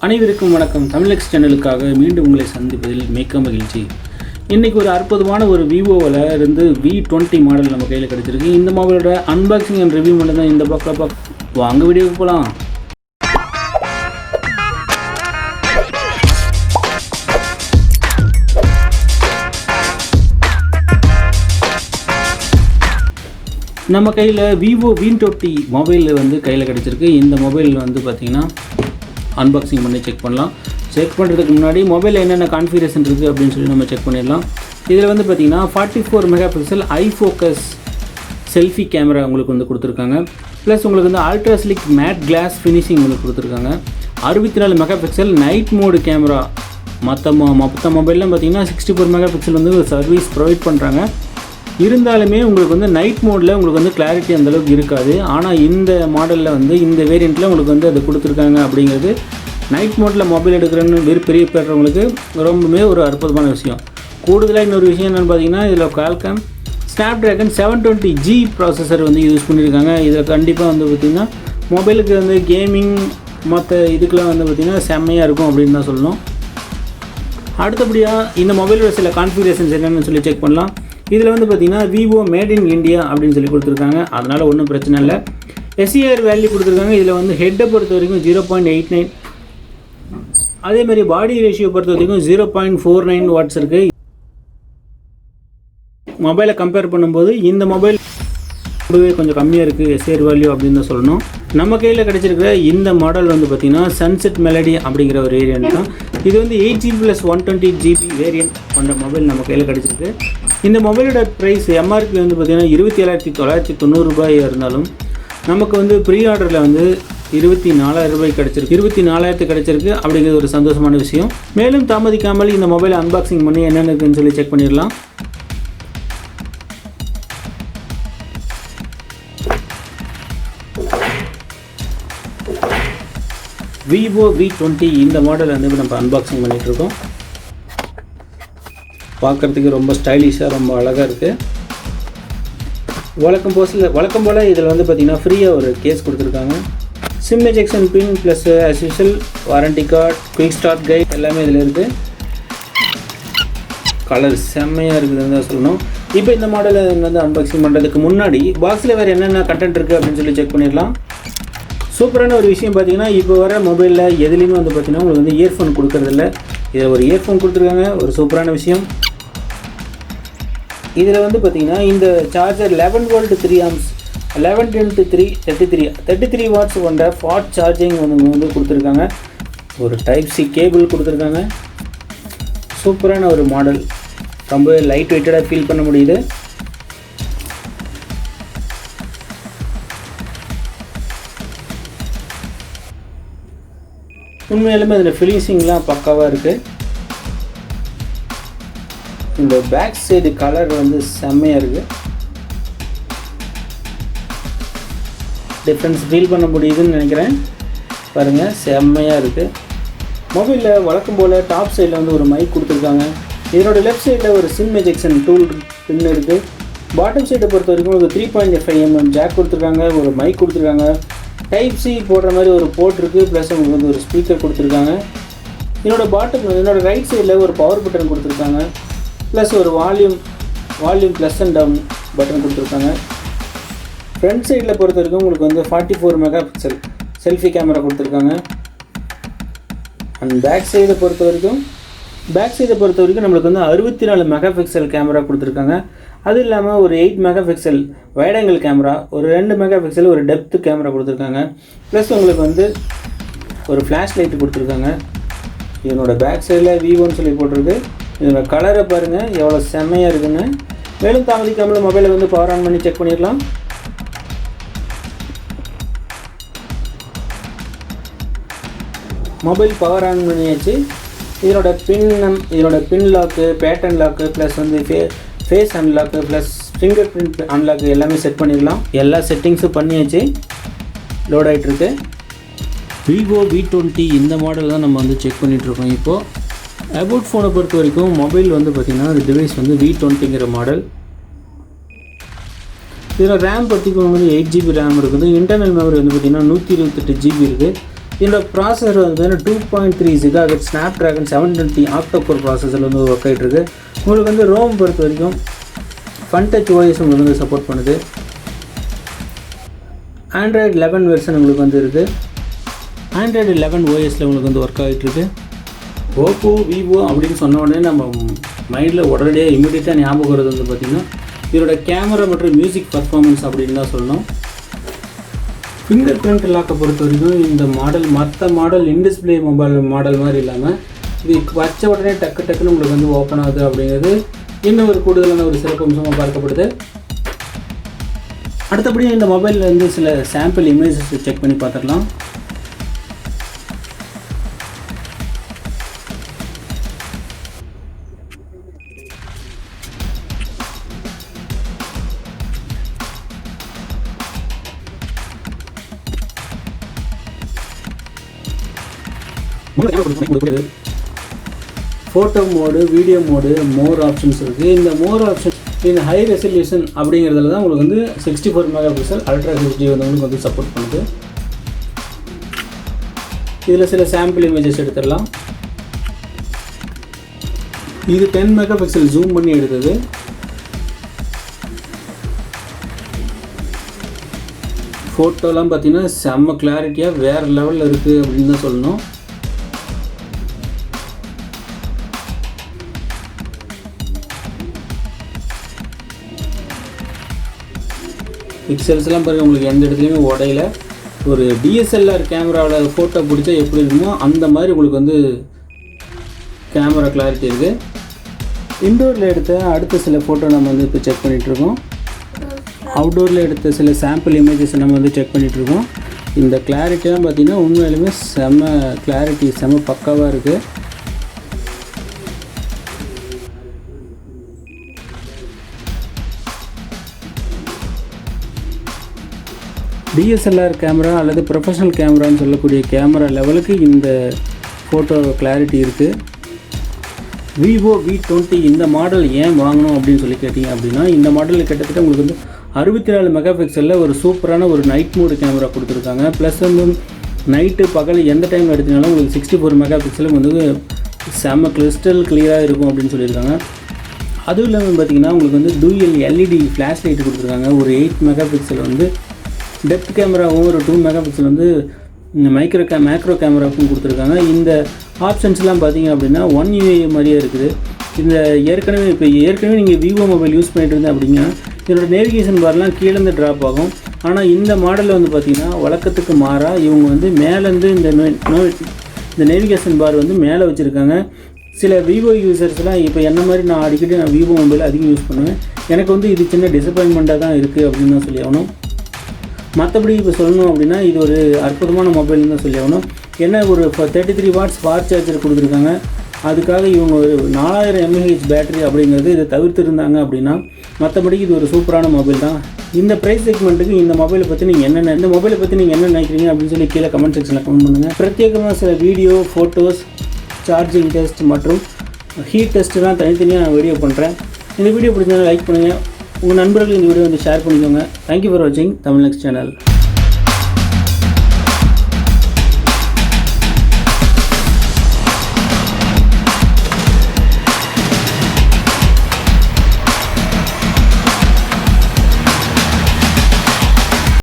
அனைவருக்கும் வணக்கம். தமிழ் சேனலுக்காக மீண்டும் உங்களை சந்திப்பதில் மிக்க மகிழ்ச்சி. இன்றைக்கி ஒரு அற்புதமான ஒரு விவோவில் இருந்து V20 மாடல் நம்ம கையில் கிடச்சிருக்கு. இந்த மொபைலோட அன்பாக்சிங் அண்ட் ரிவ்யூ மட்டும் தான் இந்த பக்கம் வாங்க வீடியோக்கு போகலாம். நம்ம கையில் Vivo V20 மொபைல் வந்து கையில் கிடச்சிருக்கு. இந்த மொபைல் வந்து பார்த்திங்கன்னா அன்பாக்சிங் பண்ணி செக் பண்ணலாம். செக் பண்ணுறதுக்கு முன்னாடி மொபைலில் என்னென்ன கான்ஃபிகரேஷன் இருக்குது அப்படின்னு சொல்லி நம்ம செக் பண்ணிடலாம். இதில் வந்து பார்த்திங்கன்னா 44 mega pixel AI focus selfie camera உங்களுக்கு வந்து கொடுத்துருக்காங்க. ப்ளஸ் உங்களுக்கு வந்து ultra slick matte glass finishing உங்களுக்கு கொடுத்துருக்காங்க. 64 mega pixel night mode camera. மற்ற மொபைல்லாம் பார்த்திங்கன்னா 64 மெகா பிக்சல் வந்து சர்வீஸ் ப்ரொவைட் பண்ணுறாங்க. இருந்தாலுமே உங்களுக்கு வந்து நைட் மோடில் உங்களுக்கு வந்து கிளாரிட்டி அந்தளவுக்கு இருக்காது. ஆனால் இந்த மாடலில் வந்து இந்த வேரியண்ட்டில் உங்களுக்கு வந்து அது கொடுத்துருக்காங்க. அப்படிங்கிறது நைட் மோடில் மொபைல் எடுக்கிறேன்னு பெரிய பேர்றவங்களுக்கு ரொம்பவே ஒரு அற்புதமான விஷயம். கூடுதலாக இன்னொரு விஷயம் என்னென்னு பார்த்தீங்கன்னா, இதில் Qualcomm ஸ்னாப்ட்ராகன் 720G ப்ராசஸர் வந்து யூஸ் பண்ணியிருக்காங்க. இதில் கண்டிப்பாக வந்து பார்த்திங்கன்னா மொபைலுக்கு வந்து கேமிங் மற்ற இதுக்கெலாம் வந்து பார்த்திங்கன்னா செம்மையாக இருக்கும் அப்படின்னு தான் சொல்லணும். அடுத்தபடியாக இந்த மொபைலோட சில கான்ஃபிகரேஷன்ஸ் என்னென்னு சொல்லி செக் பண்ணலாம். இதில் வந்து பார்த்திங்கன்னா Vivo மேட் இன் இந்தியா அப்படின்னு சொல்லி கொடுத்துருக்காங்க. அதனால் ஒன்றும் பிரச்சனை இல்லை. SCR வேல்யூ கொடுத்துருக்காங்க. இதில் வந்து ஹெட்டை பொறுத்த வரைக்கும் 0.89, அதேமாதிரி பாடி ரேஷியோ பொறுத்த வரைக்கும் 0.49 வாட்ஸ் இருக்குது. மொபைலை கம்பேர் பண்ணும்போது இந்த மொபைல் ரொம்பவே கொஞ்சம் கம்மியாக இருக்குது SCR வேல்யூ அப்படின்னு தான் சொல்லணும். நம்ம கையில் கிடச்சிருக்கிற இந்த மாடல் வந்து பார்த்திங்கன்னா சன்செட் மெலடி அப்படிங்கிற ஒரு வேரியண்ட் தான். இது வந்து 8GB + 120GB வேரியண்ட் கொண்ட மொபைல் நம்ம கையில் கிடச்சிருக்கு. இந்த மொபைலோட ப்ரைஸ் MRP வந்து பார்த்திங்கன்னா 27,990 ரூபாய் இருந்தாலும் நமக்கு வந்து ப்ரீ ஆர்டரில் வந்து 24,000 ரூபாய் கிடச்சிருக்கு. 24,000 கிடச்சிருக்கு அப்படிங்கிறது ஒரு சந்தோஷமான விஷயம். மேலும் தாமதிக்காமல் இந்த மொபைலை அன்பாக்சிங் பண்ணி என்னென்னு இருக்குன்னு சொல்லி செக் பண்ணிடலாம். Vivo V20 இந்த மாடல் வந்து நம்ம அன்பாக்சிங் பண்ணிகிட்ருக்கோம். பார்க்குறதுக்கு ரொம்ப ஸ்டைலிஷாக ரொம்ப அழகாக இருக்குது. வழக்கம் போல் இதில் வந்து பார்த்திங்கன்னா ஃப்ரீயாக ஒரு கேஸ் கொடுத்துருக்காங்க. சிம் எஜெக்ஷன் பின் plus as usual warranty card, quick start guide எல்லாமே இதில் இருக்குது. கலர் செம்மையாக இருக்குதுன்னு தான் சொல்லணும். இப்போ இந்த மாடலை வந்து அன்பாக்சிங் பண்ணுறதுக்கு முன்னாடி பாக்ஸில் வேறு என்னென்ன கண்டென்ட் இருக்குது அப்படின்னு சொல்லி செக் பண்ணிடலாம். சூப்பரான ஒரு விஷயம் பார்த்திங்கன்னா, இப்போ வர மொபைலில் எதுலேயுமே வந்து பார்த்திங்கன்னா உங்களுக்கு வந்து இயர்ஃபோன் கொடுக்குறதில்ல. இதில் ஒரு இயர்ஃபோன் கொடுத்துருக்காங்க. ஒரு சூப்பரான விஷயம். இதில் வந்து பார்த்திங்கன்னா இந்த சார்ஜர் 11 வோல்ட் 3 ஆம்ஸ் 33 வாட்ஸ் கொண்ட ஃபாஸ்ட் சார்ஜிங் வந்து கொடுத்துருக்காங்க. ஒரு டைப் சி கேபிள் கொடுத்துருக்காங்க. சூப்பரான ஒரு மாடல். ரொம்ப லைட் வெயிட்டடாக ஃபீல் பண்ண முடியுது. உண்மையிலுமே அதில் ஃபினிஷிங்லாம் பக்காவாக இருக்குது. இந்த பேக் சைடு கலர் வந்து செம்மையாக இருக்குது. டிஃப்ரென்ஸ் ஃபீல் பண்ண முடியுதுன்னு நினைக்கிறேன். பாருங்கள், செம்மையாக இருக்குது. மொபைலில் வழக்கம் போல் டாப் சைடில் வந்து ஒரு மைக் கொடுத்துருக்காங்க. இதனோட லெஃப்ட் சைடில் ஒரு சிம் எஜெக்ஷன் டூல் பின் இருக்குது. பாட்டம் சைடை பொறுத்த வரைக்கும் ஒரு 3.5mm ஜாக் கொடுத்துருக்காங்க. ஒரு மைக் கொடுத்துருக்காங்க. டைப் சி போடுற மாதிரி ஒரு போர்ட் இருக்குது. ப்ளஸ் உங்களுக்கு வந்து ஒரு ஸ்பீக்கர் கொடுத்துருக்காங்க. என்னோட ரைட் சைடில் ஒரு பவர் பட்டன் கொடுத்துருக்காங்க. ப்ளஸ் ஒரு volume plus and down button கொடுத்துருக்காங்க. ஃப்ரண்ட் சைடில் பொறுத்த வரைக்கும் உங்களுக்கு வந்து 44 மெகா பிக்சல் செல்ஃபி கேமரா கொடுத்துருக்காங்க. அண்ட் பேக் சைடை பொறுத்த வரைக்கும் நம்மளுக்கு வந்து 64 மெகா பிக்சல் கேமரா கொடுத்துருக்காங்க. அது இல்லாமல் ஒரு 8 mega pixel wide angle camera, ஒரு 2 மெகா பிக்சல் ஒரு டெப்த் கேமரா கொடுத்துருக்காங்க. ப்ளஸ் உங்களுக்கு வந்து ஒரு ஃப்ளாஷ் லைட் கொடுத்துருக்காங்க. இதனோட பேக் சைடில் V1 சொல்லி போட்டிருக்கு. இதோட கலரை பாருங்கள் எவ்வளோ செம்மையாக இருக்குன்னு. மேலும் தாமதிக்காமல் மொபைலை வந்து பவர் ஆன் பண்ணி செக் பண்ணிடலாம். மொபைல் பவர் ஆன் பண்ணியாச்சு. இதனோட pin lock, pattern lock, plus வந்து face unlock, plus finger print unlock எல்லாமே செட் பண்ணிடலாம். எல்லா செட்டிங்ஸும் பண்ணியாச்சு. லோட் ஆகிட்டுருக்கு. Vivo V20 இந்த மாடல் தான் நம்ம வந்து செக் பண்ணிகிட்ருக்கோம். இப்போது அபவுட் ஃபோனை பொறுத்த வரைக்கும் மொபைல் வந்து பார்த்திங்கன்னா அந்த டிவைஸ் வந்து V20ங்கிற மாடல். இதில் ரேம் பார்த்திங்கன்னா வந்து 8GB ரேம் இருக்குது. இன்டர்னல் மெமரி வந்து பார்த்திங்கன்னா 128GB இருக்குது. இதோட ப்ராசஸர் வந்து 2.3 GHz ஸ்னாப்ட்ராகன் 720 ஆக்டோகோர் ப்ராசஸர் வந்து ஒர்க் ஆகிட்டு இருக்குது. உங்களுக்கு வந்து ரோம் பொறுத்த வரைக்கும் ஃபன்டச் ஓஎஸ் உங்களுக்கு வந்து சப்போர்ட் பண்ணுது. ஆண்ட்ராய்டு 11 வெர்ஷன் உங்களுக்கு வந்து இருக்குது. ஆண்ட்ராய்டு 11 ஓஎஸில் உங்களுக்கு வந்து ஒர்க் ஆகிட்டுருக்கு. ஓப்போ விவோ அப்படின்னு சொன்ன உடனே நம்ம மைண்டில் உடனடியாக இமீடியட்டாக ஞாபகம் வருது வந்து பார்த்திங்கன்னா இதோட கேமரா மற்றும் மியூசிக் பர்ஃபார்மன்ஸ் அப்படின்னு தான் சொல்லணும். ஃபிங்கர் பிரிண்ட் லாக்கை பொறுத்த வரைக்கும் இந்த மாடல் மற்ற மாடல் இன்டிஸ்பிளே மொபைல் மாடல் மாதிரி இல்லாமல் இது வச்ச உடனே டக்குன்னு உங்களுக்கு வந்து ஓப்பன் ஆகுது அப்படிங்கிறது இன்னும் ஒரு கூடுதலான ஒரு சிறப்பம்சமாக பார்க்கப்படுது. அடுத்தபடி இந்த மொபைலில் வந்து சில சாம்பிள் இமேஜஸ் செக் பண்ணி பார்த்துடலாம். ஃபோட்டோ மோடு, வீடியோ மோடு, மோர் ஆப்ஷன்ஸ் இருக்குது. இந்த மோர் ஆப்ஷன் இந்த ஹை ரெசல்யூஷன் அப்படிங்கிறதுல தான் உங்களுக்கு வந்து 64 மெகாபிக்சல் அல்ட்ரா ஹெச்டி வந்து உங்களுக்கு வந்து சப்போர்ட் பண்ணுது. இதில் சில சாம்பிள் இமேஜஸ் எடுத்துடலாம். இது 10 மெகாபிக்சல் ஜூம் பண்ணி எடுத்தது. ஃபோட்டோலாம் பார்த்தீங்கன்னா செம்ம கிளாரிட்டியாக வேறு லெவலில் இருக்குது அப்படின்னு தான் சொல்லணும். பிக்சல்ஸ்லாம் பாருங்கள் உங்களுக்கு எந்த இடத்துலையுமே உடையில. ஒரு டிஎஸ்எல்ஆர் கேமராவில் ஃபோட்டோ பிடிச்சா எப்படி இருக்குமோ அந்த மாதிரி உங்களுக்கு வந்து கேமரா கிளாரிட்டி இருக்குது. இன்டோரில் எடுத்த அடுத்த சில ஃபோட்டோ நம்ம வந்து இப்போ செக் பண்ணிகிட்ருக்கோம். அவுட்டோரில் எடுத்த சில சாம்பிள் இமேஜஸ் நம்ம வந்து செக் பண்ணிகிட்ருக்கோம். இந்த கிளாரிட்டிலாம் பார்த்திங்கன்னா உண்மையிலுமே செம்ம கிளாரிட்டி, செம்ம பக்காவாக இருக்குது. டிஎஸ்எல்ஆர் கேமரா அல்லது ப்ரொஃபஷனல் கேமரான்னு சொல்லக்கூடிய கேமரா லெவலுக்கு இந்த ஃபோட்டோ கிளாரிட்டி இருக்குது. Vivo V20 இந்த மாடல் ஏன் வாங்கணும் அப்படின்னு சொல்லி கேட்டிங்க அப்படின்னா இந்த மாடலில் கிட்டத்தட்ட உங்களுக்கு வந்து 64 மெகாபிக்சலில் ஒரு சூப்பரான ஒரு நைட் மோடு கேமரா கொடுத்துருக்காங்க. ப்ளஸ் வந்து நைட்டு பகல் எந்த டைமில் எடுத்தீங்கனாலும் உங்களுக்கு 64 மெகாபிக்சலும் வந்து செம்ம கிறிஸ்டல் கிளியராக இருக்கும் அப்படின்னு சொல்லியிருக்காங்க. அதுவும் இல்லாமல் பார்த்திங்கன்னா உங்களுக்கு வந்து டூயல் எல்இடி ஃப்ளாஷ் லைட் கொடுத்துருக்காங்க. ஒரு 8 மெகாபிக்சல் வந்து டெப்த் கேமராவும் ஒரு 2 மெகாபிக்சல் வந்து மேக்ரோ கேமராவுக்கும் கொடுத்துருக்காங்க. இந்த ஆப்ஷன்ஸ்லாம் பார்த்தீங்க அப்படின்னா 1UI மாதிரியே இருக்குது. இந்த ஏற்கனவே நீங்கள் விவோ மொபைல் யூஸ் பண்ணிட்டு இருந்தேன் அப்படின்னா இதோட நேவிகேஷன் பார்லாம் கீழேருந்து ட்ராப் ஆகும். ஆனால் இந்த மாடலில் வந்து பார்த்திங்கன்னா வழக்கத்துக்கு மாறாக இவங்க வந்து மேலேருந்து இந்த நேவிகேஷன் பார் வந்து மேலே வச்சுருக்காங்க. சில விவோ யூசர்ஸ்லாம் இப்போ என்ன மாதிரி நான் அடிக்கடி விவோ மொபைல் அதிகம் யூஸ் பண்ணுவேன். எனக்கு வந்து இது சின்ன டிசப்பாயின்மெண்ட்டாக தான் இருக்குது அப்படின்னு தான் சொல்லி ஆகணும். மற்றபடி இப்போ சொல்லணும் அப்படின்னா இது ஒரு அற்புதமான மொபைல்னு தான் சொல்லி ஆகணும். ஏன்னா ஒரு 33 வாட்ஸ் ஃபாஸ்ட் சார்ஜர் கொடுத்துருக்காங்க. அதுக்காக இவங்க ஒரு 4000 mAh பேட்டரி அப்படிங்கிறது இதை தவிர்த்துருந்தாங்க அப்படின்னா மற்றபடி இது ஒரு சூப்பரான மொபைல் தான். இந்த ப்ரைஸ் செக்மெண்ட்டுக்கு இந்த மொபைலை பற்றி நீங்கள் என்ன நினைக்கிறீங்க அப்படின்னு சொல்லி கீழே கமெண்ட் செக்ஷனில் கமெண்ட் பண்ணுங்கள். பிரத்யேகமாக சில வீடியோ, ஃபோட்டோஸ், சார்ஜிங் டெஸ்ட் மற்றும் ஹீட் டெஸ்ட்டுலாம் தனித்தனியாக நான் வீடியோ பண்ணுறேன். இந்த வீடியோ பிடிச்சா லைக் பண்ணுங்கள். உங்கள் நண்பர்கள் இந்த வீடியோ வந்து ஷேர் பண்ணிக்கோங்க. தேங்க்யூ ஃபார் வாட்சிங் தமிழ் நெக்ஸ்ட் சேனல்.